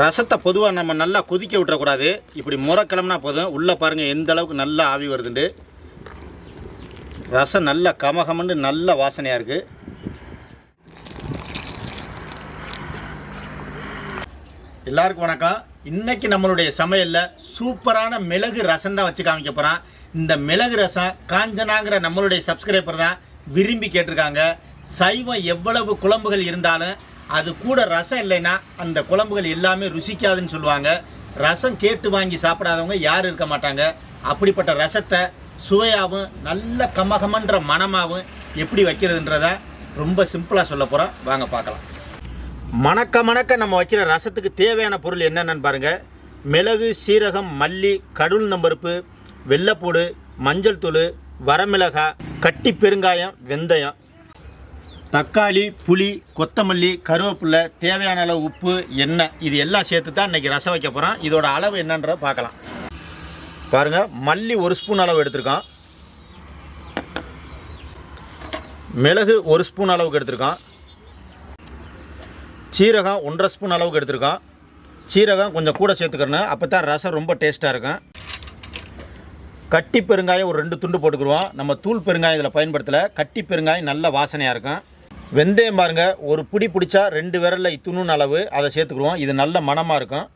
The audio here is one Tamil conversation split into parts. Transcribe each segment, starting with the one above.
ரசத்தை பொதுவாக நம்ம நல்லா கொதிக்க விட்டுறக்கூடாது. இப்படி முறைக்கிழம்னா போதும். உள்ளே பாருங்கள் எந்த அளவுக்கு நல்லா ஆவி வருதுண்டு. ரசம் நல்லா கமகமன்னு நல்ல வாசனையாக இருக்குது. எல்லாருக்கும் வணக்கம். இன்றைக்கி நம்மளுடைய சமையலில் சூப்பரான மிளகு ரசம் தான் வச்சு காமிக்க போகிறோம். இந்த மிளகு ரசம் காஞ்சனாங்கிற நம்மளுடைய சப்ஸ்கிரைபர் தான் விரும்பி கேட்டிருக்காங்க. சைவம் எவ்வளவு குழம்புகள் இருந்தாலும் அது கூட ரசம் இல்லைன்னா அந்த குழம்புகள் எல்லாமே ருசிக்காதுன்னு சொல்லுவாங்க. ரசம் கேட்டு வாங்கி சாப்பிடாதவங்க யாரும் இருக்க மாட்டாங்க. அப்படிப்பட்ட ரசத்தை சுவையாகவும் நல்ல கமகமன்ற மணமாகவும் எப்படி வைக்கிறதுன்றத ரொம்ப சிம்பிளாக சொல்ல போகிறோம். வாங்க பார்க்கலாம். மணக்க நம்ம வைக்கிற ரசத்துக்கு தேவையான பொருள் என்னென்னு பாருங்கள். மிளகு, சீரகம், மல்லி, கடூழ்நம்பருப்பு, வெள்ளைப்பூடு, மஞ்சள் தூள், வரமிளகாய், கட்டி பெருங்காயம், வெந்தயம், தக்காளி, புளி, கொத்தமல்லி, கருவேப்பிலை, தேவையான அளவு உப்பு, எண்ணெய், இது எல்லாம் சேர்த்து தான் இன்றைக்கி ரசம் வைக்க போகிறோம். இதோட அளவு என்னன்றதை பார்க்கலாம். பாருங்கள், மல்லி 1 ஸ்பூன் அளவு எடுத்திருக்கோம். மிளகு 1 ஸ்பூன் அளவுக்கு எடுத்திருக்கோம். சீரகம் 1.5 ஸ்பூன் அளவுக்கு எடுத்திருக்கோம். சீரகம் கொஞ்சம் கூட சேர்த்துக்கிறணும், அப்போ தான் ரசம் ரொம்ப டேஸ்ட்டாக இருக்கும். கட்டி பெருங்காயம் ஒரு 2 துண்டு போட்டுக்குருவோம். நம்ம தூள் பெருங்காயம் இதில் பயன்படுத்தலை. கட்டி பெருங்காயம் நல்ல வாசனையாக இருக்கும். வெந்தயம் பாருங்கள், ஒரு பிடி பிடிச்சா 2 விரலில் இத்துணுன்னு அளவு அதை சேர்த்துக்குருவோம். இது நல்ல மணமாக இருக்கும்.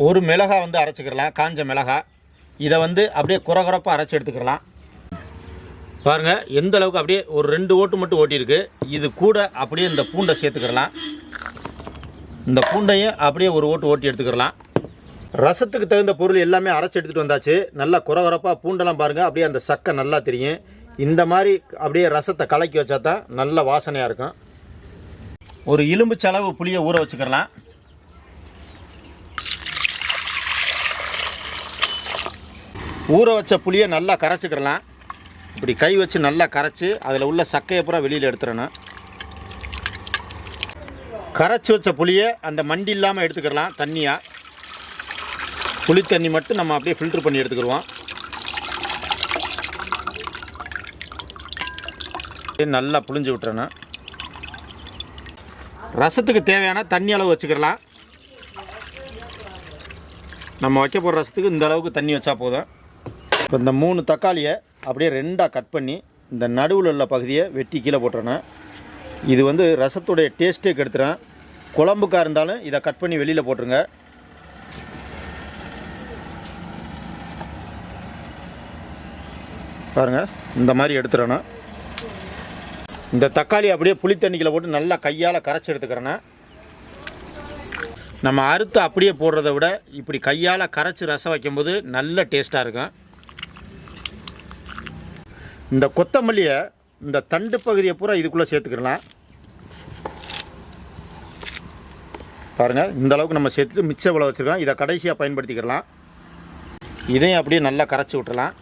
ஒரு மிளகாய் அரைச்சிக்கிறலாம், காஞ்ச மிளகாய். இதை அப்படியே குறகுறப்பாக அரைச்சி எடுத்துக்கலாம். பாருங்கள் எந்த அளவுக்கு அப்படியே ஒரு 2 ஓட்டு மட்டும் ஓட்டியிருக்கு. இது கூட அப்படியே இந்த பூண்டை சேர்த்துக்கிறலாம். இந்த பூண்டையும் அப்படியே ஒரு ஓட்டு ஓட்டி எடுத்துக்கிறலாம். ரசத்துக்கு தகுந்த பொருள் எல்லாமே அரைச்சி எடுத்துகிட்டு வந்தாச்சு. நல்லா குறகுறப்பாக பூண்டெல்லாம் பாருங்கள், அப்படியே அந்த சக்கை நல்லா தெரியும். இந்த மாதிரி அப்படியே ரசத்தை கலக்கி வச்சா தான் நல்ல வாசனையாக இருக்கும். ஒரு எலும்புச்சளவு புளியை ஊற வச்சுக்கலாம். ஊற வச்ச புளியை நல்லா கரைச்சிக்கிறலாம். இப்படி கை வச்சு நல்லா கரைச்சி அதில் உள்ள சக்கையை பூரா வெளியில் எடுத்துடணும். கரைச்சி வச்ச புளியை அந்த மண்டி இல்லாமல் எடுத்துக்கிறலாம். தண்ணியாக புளி தண்ணி மட்டும் நம்ம அப்படியே ஃபில்ட்ரு பண்ணி எடுத்துக்கிடுவோம். நல்லா புளிஞ்சு விட்டுறணும். ரசத்துக்கு தேவையான தண்ணி அளவு வச்சுக்கலாம். நம்ம வைக்க போகிற ரசத்துக்கு இந்த அளவுக்கு தண்ணி வச்சா போதும். இப்போ இந்த 3 தக்காளியை அப்படியே 2ஆக கட் பண்ணி இந்த நடுவில் உள்ள பகுதியை வெட்டி கீழே போட்டுறணும். இது ரசத்துடைய டேஸ்ட்டே கெடுத்துறேன். குழம்புக்காக இருந்தாலும் இதை கட் பண்ணி வெளியில் போட்டுருங்க. பாருங்கள் இந்த மாதிரி எடுத்துடணும். இந்த தக்காளி அப்படியே புளி தண்ணிக்கில் போட்டு நல்லா கையால் கரைச்சி எடுத்துக்கிறேன்னா. நம்ம அறுத்து அப்படியே போடுறத விட இப்படி கையால் கரைச்சி ரசம் வைக்கும்போது நல்ல டேஸ்ட்டாக இருக்கும். இந்த கொத்தமல்லியை இந்த தண்டு பகுதியை பூரா இதுக்குள்ளே சேர்த்துக்கலாம். பாருங்கள் இந்த அளவுக்கு நம்ம சேர்த்துட்டு மிச்சம் இவ்வளோ வச்சுருக்கோம். இதை கடைசியாக பயன்படுத்திக்கலாம். இதையும் அப்படியே நல்லா கரைச்சி விட்டுறலாம்.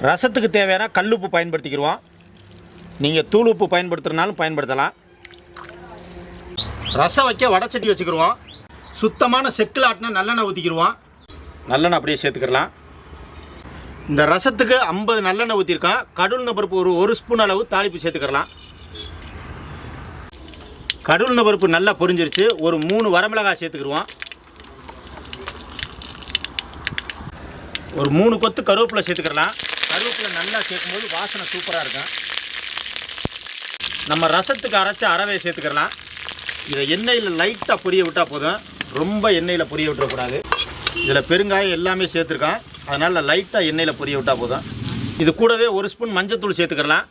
ரசத்துக்கு தேவையான கல்லுப்பு பயன்படுத்திக்கிடுவோம். நீங்கள் தூள் உப்பு பயன்படுத்துகிறனாலும் பயன்படுத்தலாம். ரசம் வைக்க வடைச்சட்டி வச்சுக்கிடுவோம். சுத்தமான செக்கில் ஆட்டினா நல்லெண்ணெய் ஊற்றிக்கிடுவோம். நல்லெண்ணெய் அப்படியே சேர்த்துக்கிடலாம். இந்த ரசத்துக்கு 50 நல்லெண்ணெய் ஊற்றிருக்கோம். கடூழ்நம்பருப்பு ஒரு ஸ்பூன் அளவு தாளிப்பு சேர்த்துக்கிடலாம். கடூழ்நம்பருப்பு நல்லா பொரிஞ்சிருச்சு. ஒரு 3 வரமிளகாய் சேர்த்துக்கிடுவோம். ஒரு 3 கொத்து கருவேப்பிலை சேர்த்துக்கிடலாம். கருவேப்பிலை நல்லா சேர்க்கும்போது வாசனை சூப்பராக இருக்கும். நம்ம ரசத்துக்கு அரைச்ச அரவையை சேர்த்துக்கலாம். இதை எண்ணெயில் லைட்டாக பொரிய விட்டால் போதும். ரொம்ப எண்ணெயில் பொரிய விட்டுறக்கூடாது. இதில் பெருங்காயம் எல்லாமே சேர்த்துருக்கோம். அதனால் லைட்டாக எண்ணெயில் பொரிய விட்டால் போதும். இது கூடவே 1 ஸ்பூன் மஞ்சத்தூள் சேர்த்துக்கலாம்.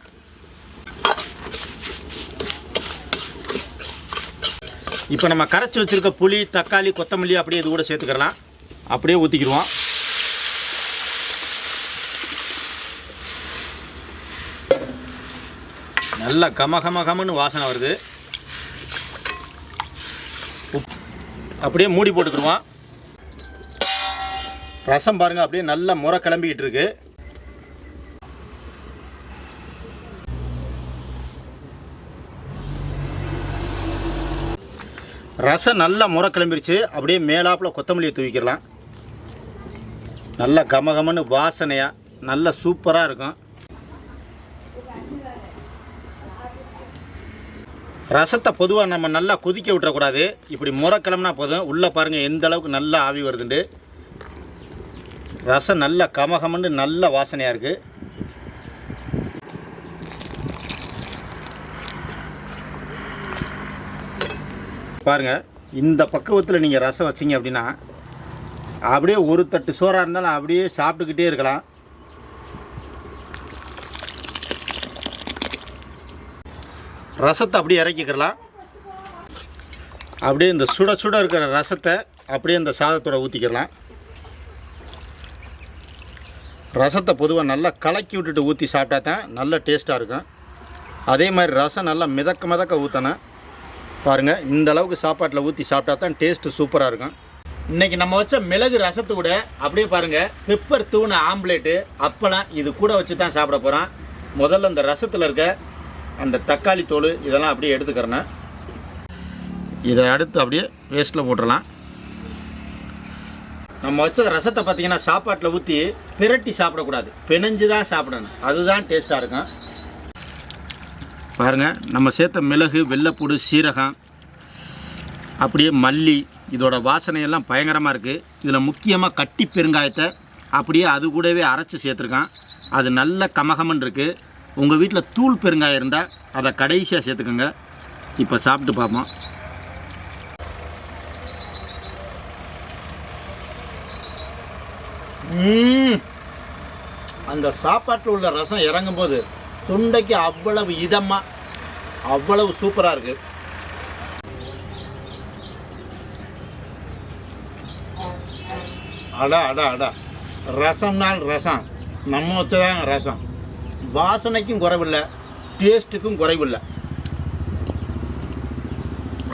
இப்போ நம்ம கரைச்சி வச்சுருக்க புளி, தக்காளி, கொத்தமல்லி அப்படியே இது கூட சேர்த்துக்கலாம். அப்படியே ஊற்றிக்கிடுவோம். நல்லா கமகமகமன்னு வாசனை வருது. அப்படியே மூடி போட்டுக்கிடுவோம். ரசம் பாருங்கள் அப்படியே நல்லா முறை கிளம்பிக்கிட்டு இருக்கு. ரசம் நல்லா முறை கிளம்பிருச்சு. அப்படியே மேலாப்பில் கொத்தமல்லியை தூவிக்கிடலாம். நல்லா கமகமன்னு வாசனையாக நல்லா சூப்பராக இருக்கும். ரசத்தை பொதுவாக நம்ம நல்லா கொதிக்க விட்டுறக்கூடாது. இப்படி முறை கிளம்புனா போதும். உள்ளே பாருங்கள் எந்த அளவுக்கு நல்லா ஆவி வருதுண்டு. ரசம் நல்லா கமகமன்னு நல்ல வாசனையாக இருக்குது. பாருங்கள், இந்த பக்குவத்தில் நீங்கள் ரசம் வச்சிங்க அப்படின்னா அப்படியே ஒரு தட்டு சோறாக இருந்தாலும் அப்படியே சாப்பிட்டுக்கிட்டே இருக்கலாம். ரசத்தை அப்படியே இறக்கிக்கலாம். அப்படியே இந்த சுட சுட இருக்கிற ரசத்தை அப்படியே இந்த சாதத்தோடு ஊற்றிக்கலாம். ரசத்தை பொதுவாக நல்லா கலக்கி விட்டுட்டு ஊற்றி சாப்பிட்டா தான் நல்ல டேஸ்ட்டாக இருக்கும். அதே மாதிரி ரசம் நல்லா மிதக்க ஊற்றணும். பாருங்கள், இந்த அளவுக்கு சாப்பாட்டில் ஊற்றி சாப்பிட்டா தான் டேஸ்ட்டு சூப்பராக இருக்கும். இன்றைக்கி நம்ம வச்ச மிளகு ரசத்தை கூட அப்படியே பாருங்கள் பெப்பர் தூண ஆம்லேட்டு அப்பளம் இது கூட வச்சு தான் சாப்பிட போகிறோம். முதல்ல இந்த ரசத்தில் இருக்க அந்த தக்காளி தோல் இதெல்லாம் அப்படியே எடுத்துக்கிறேன். இதை அடுத்து அப்படியே வேஸ்ட்டில் போட்டுடலாம். நம்ம வச்ச ரசத்தை பார்த்திங்கன்னா சாப்பாட்டில் ஊற்றி பிரட்டி சாப்பிடக்கூடாது, பிணைஞ்சு தான் சாப்பிடணும். அதுதான் டேஸ்ட்டாக இருக்கும். பாருங்கள், நம்ம சேர்த்த மிளகு, வெள்ளைப்பூடு, சீரகம், அப்படியே மல்லி, இதோட வாசனையெல்லாம் பயங்கரமாக இருக்குது. இதில் முக்கியமாக கட்டி பெருங்காயத்தை அப்படியே அது கூடவே அரைச்சி சேர்த்துருக்கான். அது நல்ல கமகமன் இருக்குது. உங்கள் வீட்டில் தூள் பெருங்காயம் இருந்தால் அதை கடைசியாக சேர்த்துக்கோங்க. இப்போ சாப்பிட்டு பார்ப்போம். அந்த சாப்பாட்டில் உள்ள ரசம் இறங்கும்போது தொண்டைக்கு அவ்வளவு இதமாக அவ்வளவு சூப்பராக இருக்குது. அடா அடா அடா, ரசம்னால் ரசம், நம்ம வச்சதான் ரசம். வாசனைக்கும் குறைவில்லை, டேஸ்ட்டுக்கும் குறைவில்லை.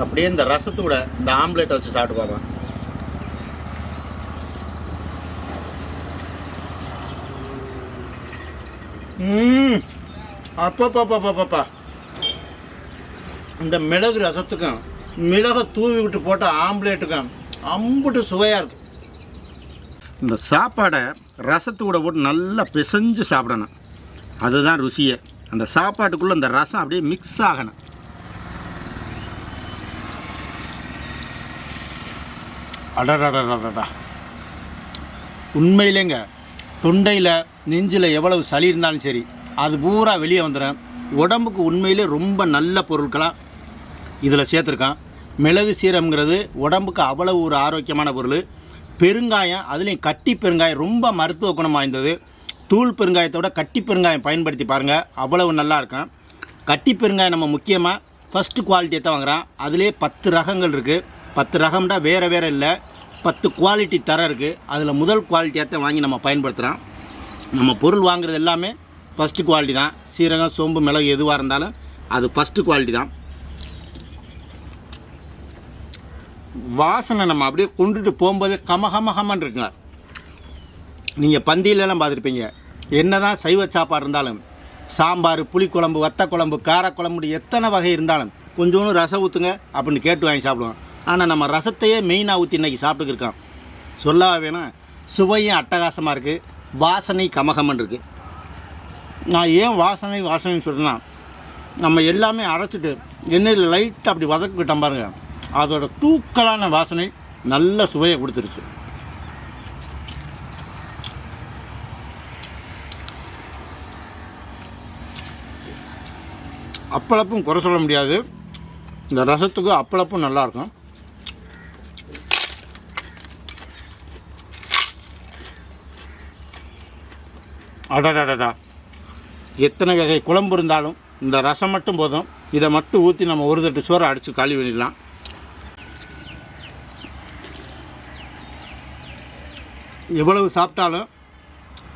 அப்படியே இந்த ரசத்தோட இந்த ஆம்லேட்டை வச்சு சாப்பிட்டு பார்க்கலாம். அப்பப்பா, இந்த மிளகு ரசத்துக்கும் மிளகை தூவி விட்டு போட்ட ஆம்லேட்டுக்கும் அம்புட்டு சுவையாக இருக்கும். இந்த சாப்பாடை ரசத்தோட போட்டு நல்லா பிசைஞ்சு சாப்பிடணும். அதுதான் ருசியை. அந்த சாப்பாட்டுக்குள்ளே அந்த ரசம் அப்படியே மிக்ஸ் ஆகணும். அடடா, உண்மையிலேங்க தொண்டையில் நெஞ்சில் எவ்வளவு சளி இருந்தாலும் சரி அது பூரா வெளியே வந்துடும். உடம்புக்கு உண்மையிலே ரொம்ப நல்ல பொருட்களாக இதில் சேர்த்துருக்கான். மிளகு சீரகம்ங்கிறது உடம்புக்கு அவ்வளவு ஒரு ஆரோக்கியமான பொருள். பெருங்காயம், அதுலேயும் கட்டி பெருங்காயம் ரொம்ப மருத்துவ குணம் வாய்ந்தது. தூள் பெருங்காயத்தோட கட்டி பெருங்காயம் பயன்படுத்தி பாருங்கள், அவ்வளவு நல்லா இருக்கும். கட்டி பெருங்காயம் நம்ம முக்கியமாக ஃபஸ்ட்டு குவாலிட்டியை தான் வாங்குகிறோம். அதிலே 10 ரகங்கள் இருக்குது. 10 ரகம்னா வேறு இல்லை, 10 குவாலிட்டி தரம் இருக்குது. அதில் முதல் குவாலிட்டியாக தான் வாங்கி நம்ம பயன்படுத்துகிறோம். நம்ம பொருள் வாங்குறது எல்லாமே ஃபஸ்ட்டு குவாலிட்டி தான். சீரகம், சோம்பு, மிளகு எதுவாக இருந்தாலும் அது ஃபஸ்ட்டு குவாலிட்டி தான். வாசனை நம்ம அப்படியே கொண்டுட்டு போகும்போதே கமகமகமன்னு இருக்குங்க. நீங்கள் பந்தியிலலாம் பார்த்துருப்பீங்க, என்ன தான் சைவ சாப்பாடு இருந்தாலும் சாம்பார், புளிக்குழம்பு, வத்த குழம்பு, காரக்குழம்பு எத்தனை வகை இருந்தாலும் கொஞ்சோண்டு ரசம் ஊற்றுங்க அப்படின்னு கேட்டு வாங்கி சாப்பிடுவோம். ஆனால் நம்ம ரசத்தையே மெயினாக ஊற்றி இன்றைக்கி சாப்பிட்டுக்கிருக்கோம். சொல்லவா வேணும், சுவையும் அட்டகாசமாக இருக்குது, வாசனை கமகமன் இருக்குது. நான் ஏன் வாசனைன்னு சொல்கிறேன்னா, நம்ம எல்லாமே அரைச்சிட்டு எண்ணெயில் லைட்டாக அப்படி வதக்கிட்டோம் பாருங்கள், அதோட தூக்கலான வாசனை நல்ல சுவையை கொடுத்துருச்சு. அப்பளப்பும் குறை சொல்ல முடியாது. இந்த ரசத்துக்கு அப்பளப்பும் நல்லாயிருக்கும். அடடடா, எத்தனை வகை குழம்பு இருந்தாலும் இந்த ரசம் மட்டும் போதும். இதை மட்டும் ஊற்றி நம்ம ஒரு தட்டு சோறை அடித்து காலி பண்ணிடலாம். எவ்வளவு சாப்பிட்டாலும்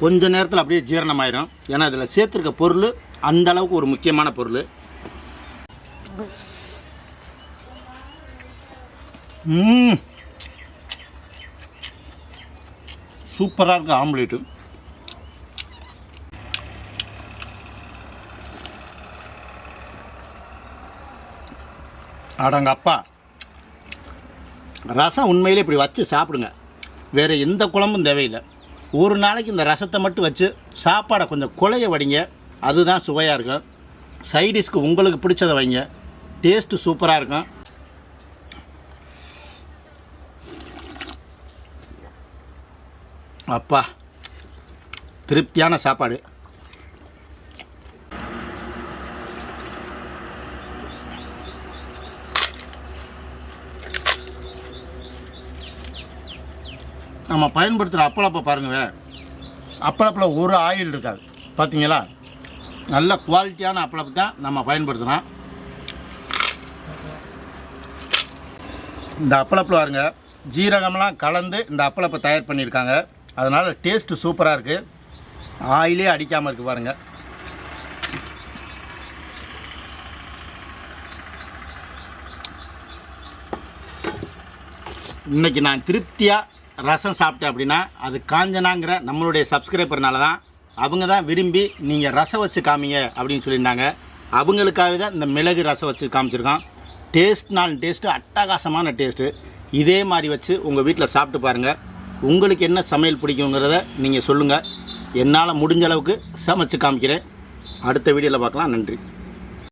கொஞ்ச நேரத்தில் அப்படியே ஜீரணமாயிடும். ஏன்னா இதில் சேர்த்துருக்க பொருள் அந்த அளவுக்கு ஒரு முக்கியமான பொருள். சூப்பராக இருக்குது ஆம்லேட்டு. அடங்கப்பா, ரசம் உண்மையிலே இப்படி வச்சு சாப்பிடுங்க. வேறு எந்த குழம்பும் தேவையில்லை. ஒரு நாளைக்கு இந்த ரசத்தை மட்டும் வச்சு சாப்பாடை கொஞ்சம் குழைய வடிங்க, அதுதான் சுவையாக இருக்கும். சைடிஷ்க்கு உங்களுக்கு பிடிச்சதை வைங்க. டேஸ்ட்டு சூப்பராக இருக்கும். அப்பா, திருப்தியான சாப்பாடு. நம்ம பயன்படுத்துகிற அப்பளப்பை பாருங்கள், அப்பளப்பில் ஒரு ஆயில் இருக்காது பார்த்தீங்களா. நல்ல குவாலிட்டியான அப்பளப்பு தான் நம்ம பயன்படுத்தணும். இந்த அப்பளப்பில் பாருங்க, ஜீரகம்லாம் கலந்து இந்த அப்பளப்பை தயார் பண்ணியிருக்காங்க. அதனால் டேஸ்ட்டு சூப்பராக இருக்குது. ஆயிலே அடிக்காமல் இருக்குது பாருங்கள். இன்றைக்கி நான் திருப்தியாக ரசம் சாப்பிட்டேன் அப்படின்னா அது காஞ்சனாங்கிற நம்மளுடைய சப்ஸ்கிரைபர்னால தான். அவங்க தான் விரும்பி நீங்கள் ரசம் வச்சு காமிங்க அப்படின்னு சொல்லியிருந்தாங்க. அவங்களுக்காக தான் இந்த மிளகு ரசம் வச்சு காமிச்சிருக்கோம். டேஸ்ட்டு அட்டகாசமான டேஸ்ட்டு. இதே மாதிரி வச்சு உங்கள் வீட்டில் சாப்பிட்டு பாருங்கள். உங்களுக்கு என்ன சமையல் பிடிக்குங்கிறத நீங்கள் சொல்லுங்கள். என்னால் முடிஞ்ச அளவுக்கு சமைச்சு காமிக்கிறேன். அடுத்த வீடியோவில் பார்க்கலாம். நன்றி.